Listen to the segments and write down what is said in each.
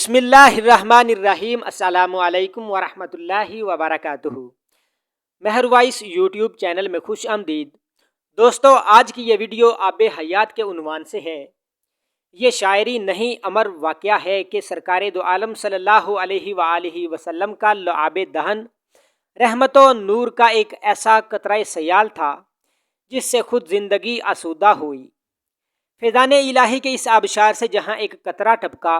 بسم اللہ الرحمن الرحیم۔ السلام علیکم ورحمۃ اللہ وبرکاتہ۔ مہر وائس یوٹیوب چینل میں خوش آمدید۔ دوستو، آج کی یہ ویڈیو آب حیات کے عنوان سے ہے۔ یہ شاعری نہیں امر واقعہ ہے کہ سرکار دو عالم صلی اللہ علیہ وآلہ وسلم کا لعاب دہن رحمت و نور کا ایک ایسا قطرہ سیال تھا جس سے خود زندگی آسودہ ہوئی۔ فیضان الہی کے اس آبشار سے جہاں ایک قطرہ ٹپکا،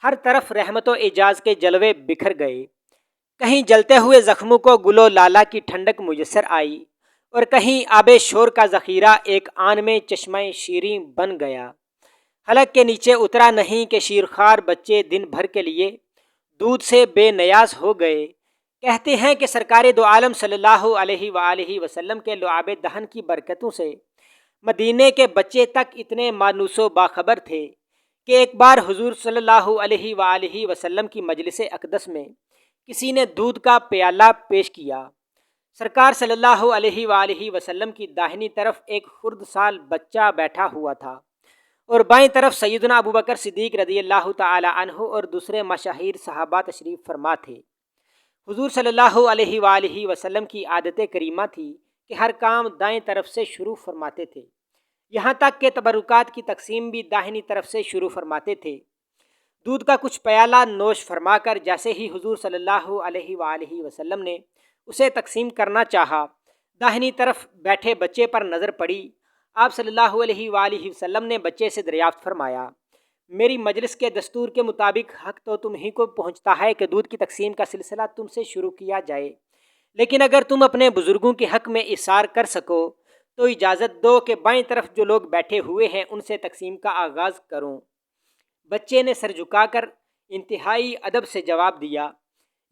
ہر طرف رحمت و اعجاز کے جلوے بکھر گئے۔ کہیں جلتے ہوئے زخموں کو گل و لالا کی ٹھنڈک میسر آئی، اور کہیں آب شور کا ذخیرہ ایک آن میں چشمہ شیریں بن گیا۔ حلق کے نیچے اترا نہیں کہ شیرخوار بچے دن بھر کے لیے دودھ سے بے نیاز ہو گئے۔ کہتے ہیں کہ سرکار دو عالم صلی اللہ علیہ وآلہ وسلم کے لعاب دہن کی برکتوں سے مدینے کے بچے تک اتنے مانوس و باخبر تھے کہ ایک بار حضور صلی اللہ علیہ وآلہ وسلم کی مجلس اقدس میں کسی نے دودھ کا پیالہ پیش کیا۔ سرکار صلی اللہ علیہ وآلہ وسلم کی داہنی طرف ایک خرد سال بچہ بیٹھا ہوا تھا، اور بائیں طرف سیدنا ابوبکر صدیق رضی اللہ تعالی عنہ اور دوسرے مشاہیر صحابہ تشریف فرما تھے۔ حضور صلی اللہ علیہ وآلہ وسلم کی عادت کریمہ تھی کہ ہر کام دائیں طرف سے شروع فرماتے تھے، یہاں تک کہ تبرکات کی تقسیم بھی داہنی طرف سے شروع فرماتے تھے۔ دودھ کا کچھ پیالہ نوش فرما کر جیسے ہی حضور صلی اللہ علیہ وآلہ وسلم نے اسے تقسیم کرنا چاہا، داہنی طرف بیٹھے بچے پر نظر پڑی۔ آپ صلی اللہ علیہ وآلہ وسلم نے بچے سے دریافت فرمایا، میری مجلس کے دستور کے مطابق حق تو تم ہی کو پہنچتا ہے کہ دودھ کی تقسیم کا سلسلہ تم سے شروع کیا جائے، لیکن اگر تم اپنے بزرگوں کے حق میں اثار کر سکو تو اجازت دو کہ بائیں طرف جو لوگ بیٹھے ہوئے ہیں ان سے تقسیم کا آغاز کروں۔ بچے نے سر جھکا کر انتہائی ادب سے جواب دیا،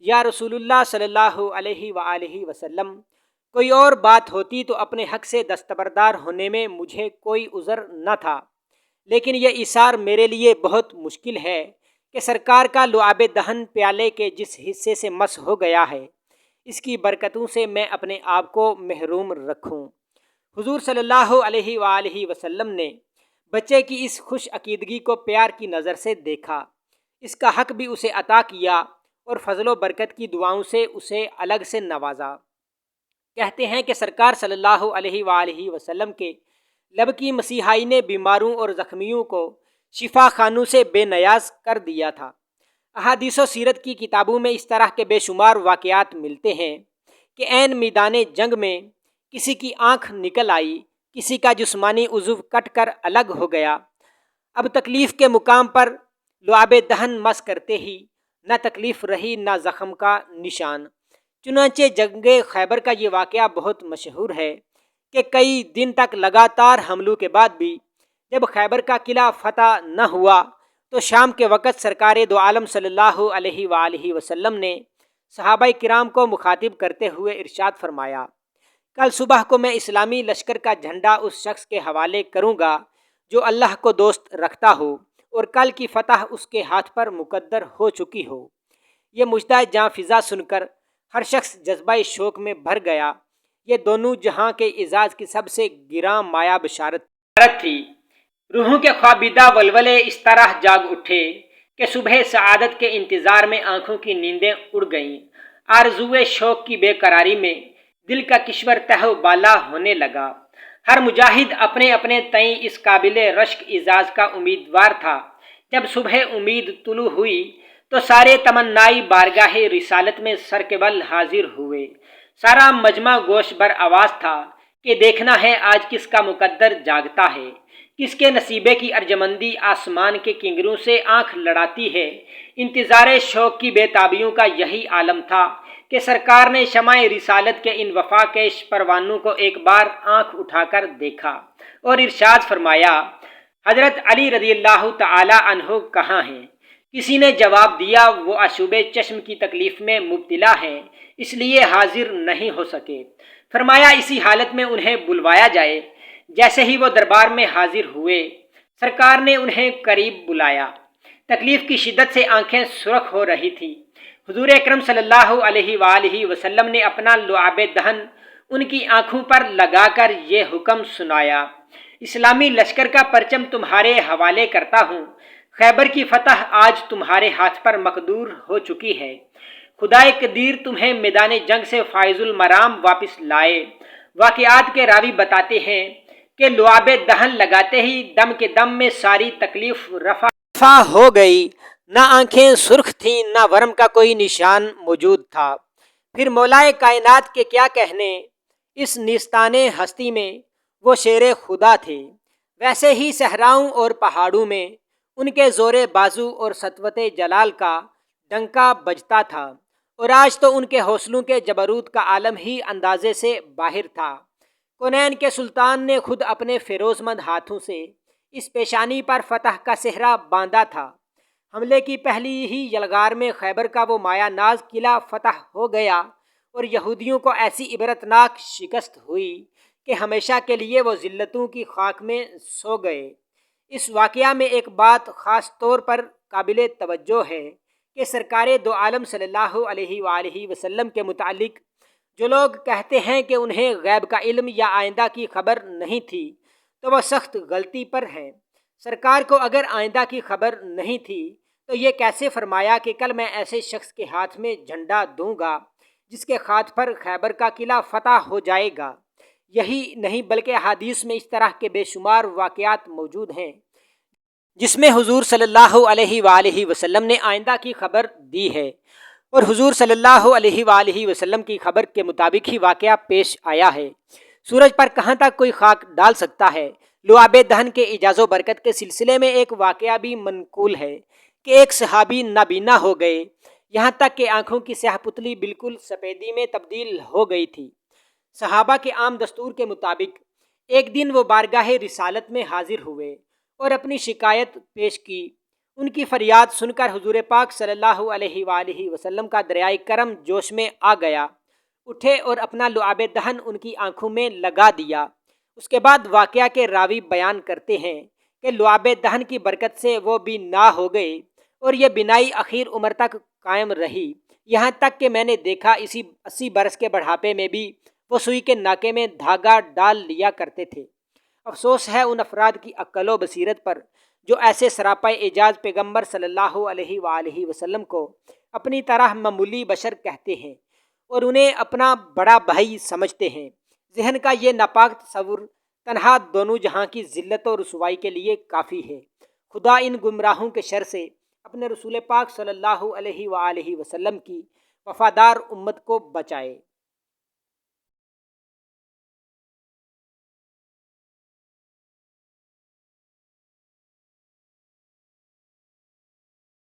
یا رسول اللہ صلی اللہ علیہ وآلہ وسلم، کوئی اور بات ہوتی تو اپنے حق سے دستبردار ہونے میں مجھے کوئی عذر نہ تھا، لیکن یہ اثار میرے لیے بہت مشکل ہے کہ سرکار کا لعاب دہن پیالے کے جس حصے سے مس ہو گیا ہے اس کی برکتوں سے میں اپنے آپ کو محروم رکھوں۔ حضور صلی اللہ علیہ وآلہ وسلم نے بچے کی اس خوش عقیدگی کو پیار کی نظر سے دیکھا، اس کا حق بھی اسے عطا کیا اور فضل و برکت کی دعاؤں سے اسے الگ سے نوازا۔ کہتے ہیں کہ سرکار صلی اللہ علیہ وآلہ وسلم کے لب کی مسیحائی نے بیماروں اور زخمیوں کو شفا خانوں سے بے نیاز کر دیا تھا۔ احادیث و سیرت کی کتابوں میں اس طرح کے بے شمار واقعات ملتے ہیں کہ عین میدان جنگ میں کسی کی آنکھ نکل آئی، کسی کا جسمانی عضو کٹ کر الگ ہو گیا۔ اب تکلیف کے مقام پر لعاب دہن مس کرتے ہی نہ تکلیف رہی نہ زخم کا نشان۔ چنانچہ جنگ خیبر کا یہ واقعہ بہت مشہور ہے کہ کئی دن تک لگاتار حملوں کے بعد بھی جب خیبر کا قلعہ فتح نہ ہوا تو شام کے وقت سرکار دو عالم صلی اللہ علیہ وآلہ وسلم نے صحابہ کرام کو مخاطب کرتے ہوئے ارشاد فرمایا، کل صبح کو میں اسلامی لشکر کا جھنڈا اس شخص کے حوالے کروں گا جو اللہ کو دوست رکھتا ہو اور کل کی فتح اس کے ہاتھ پر مقدر ہو چکی ہو۔ یہ مژدہ جاں فضا سن کر ہر شخص جذبہ شوق میں بھر گیا۔ یہ دونوں جہاں کے اعزاز کی سب سے گراں مایہ بشارت تھی۔ روحوں کے خوابیدہ ولولے اس طرح جاگ اٹھے کہ صبح سعادت کے انتظار میں آنکھوں کی نیندیں اڑ گئیں۔ آرزوئے شوق کی بے قراری میں دل کا کشور تہو بالا ہونے لگا۔ ہر مجاہد اپنے اپنے تئیں اس قابل رشک اعزاز کا امیدوار تھا۔ جب صبح امید طلوع ہوئی تو سارے تمنائی بارگاہ رسالت میں سر کے بل حاضر ہوئے۔ سارا مجمع گوش بر آواز تھا کہ دیکھنا ہے آج کس کا مقدر جاگتا ہے، کس کے نصیبے کی ارجمندی آسمان کے کنگروں سے آنکھ لڑاتی ہے۔ انتظار شوق کی بے تابیوں کا یہی عالم تھا کہ سرکار نے شمع رسالت کے ان وفا کیش پروانوں کو ایک بار آنکھ اٹھا کر دیکھا اور ارشاد فرمایا، حضرت علی رضی اللہ تعالی عنہ کہاں ہیں؟ کسی نے جواب دیا، وہ آشوب چشم کی تکلیف میں مبتلا ہیں، اس لیے حاضر نہیں ہو سکے۔ فرمایا اسی حالت میں انہیں بلوایا جائے۔ جیسے ہی وہ دربار میں حاضر ہوئے، سرکار نے انہیں قریب بلایا۔ تکلیف کی شدت سے آنکھیں سرخ ہو رہی تھی۔ حضور اکرم صلی اللہ علیہ وآلہ وسلم نے اپنا لعاب دہن ان کی آنکھوں پر لگا کر یہ حکم سنایا، اسلامی لشکر کا پرچم تمہارے حوالے کرتا ہوں، خیبر کی فتح آج تمہارے ہاتھ پر مقدور ہو چکی ہے۔ خدائے قدیر تمہیں میدان جنگ سے فائز المرام واپس لائے۔ واقعات کے راوی بتاتے ہیں کہ لعاب دہن لگاتے ہی دم کے دم میں ساری تکلیف رفع ہو گئی، نہ آنکھیں سرخ تھیں، نہ ورم کا کوئی نشان موجود تھا۔ پھر مولائے کائنات کے کیا کہنے، اس نیستان ہستی میں وہ شیر خدا تھے۔ ویسے ہی صحراؤں اور پہاڑوں میں ان کے زور بازو اور سطوت جلال کا ڈنکا بجتا تھا، اور آج تو ان کے حوصلوں کے جبروت کا عالم ہی اندازے سے باہر تھا۔ کونین کے سلطان نے خود اپنے فیروز مند ہاتھوں سے اس پیشانی پر فتح کا صحرا باندھا تھا۔ حملے کی پہلی ہی یلغار میں خیبر کا وہ مایا ناز قلعہ فتح ہو گیا اور یہودیوں کو ایسی عبرتناک شکست ہوئی کہ ہمیشہ کے لیے وہ ذلتوں کی خاک میں سو گئے۔ اس واقعہ میں ایک بات خاص طور پر قابل توجہ ہے کہ سرکار دو عالم صلی اللہ علیہ وآلہ وسلم کے متعلق جو لوگ کہتے ہیں کہ انہیں غیب کا علم یا آئندہ کی خبر نہیں تھی، تو وہ سخت غلطی پر ہیں۔ سرکار کو اگر آئندہ کی خبر نہیں تھی تو یہ کیسے فرمایا کہ کل میں ایسے شخص کے ہاتھ میں جھنڈا دوں گا جس کے ہاتھ پر خیبر کا قلعہ فتح ہو جائے گا؟ یہی نہیں بلکہ احادیث میں اس طرح کے بے شمار واقعات موجود ہیں جس میں حضور صلی اللہ علیہ وآلہ وسلم نے آئندہ کی خبر دی ہے، اور حضور صلی اللہ علیہ وآلہ وسلم کی خبر کے مطابق ہی واقعہ پیش آیا ہے۔ سورج پر کہاں تک کوئی خاک ڈال سکتا ہے؟ لعاب دہن کے اعجاز و برکت کے سلسلے میں ایک واقعہ بھی منقول ہے کہ ایک صحابی نابینا ہو گئے، یہاں تک کہ آنکھوں کی سیاہ پتلی بالکل سفیدی میں تبدیل ہو گئی تھی۔ صحابہ کے عام دستور کے مطابق ایک دن وہ بارگاہ رسالت میں حاضر ہوئے اور اپنی شکایت پیش کی۔ ان کی فریاد سن کر حضور پاک صلی اللہ علیہ وآلہ وسلم کا دریائے کرم جوش میں آ گیا، اٹھے اور اپنا لعاب دہن ان کی آنکھوں میں لگا دیا۔ اس کے بعد واقعہ کے راوی بیان کرتے ہیں کہ لعاب دہن کی برکت سے وہ بینا ہو گئے، اور یہ بینائی اخیر عمر تک قائم رہی، یہاں تک کہ میں نے دیکھا اسی 80 برس کے بڑھاپے میں بھی وہ سوئی کے ناکے میں دھاگا ڈال لیا کرتے تھے۔ افسوس ہے ان افراد کی عقل و بصیرت پر جو ایسے سراپا اعجاز پیغمبر صلی اللہ علیہ وآلہ وسلم کو اپنی طرح معمولی بشر کہتے ہیں اور انہیں اپنا بڑا بھائی سمجھتے ہیں۔ ذہن کا یہ ناپاک تصور تنہا دونوں جہاں کی ذلت و رسوائی کے لیے کافی ہے۔ خدا ان گمراہوں کے شر سے اپنے رسول پاک صلی اللہ علیہ وآلہ وسلم کی وفادار امت کو بچائے۔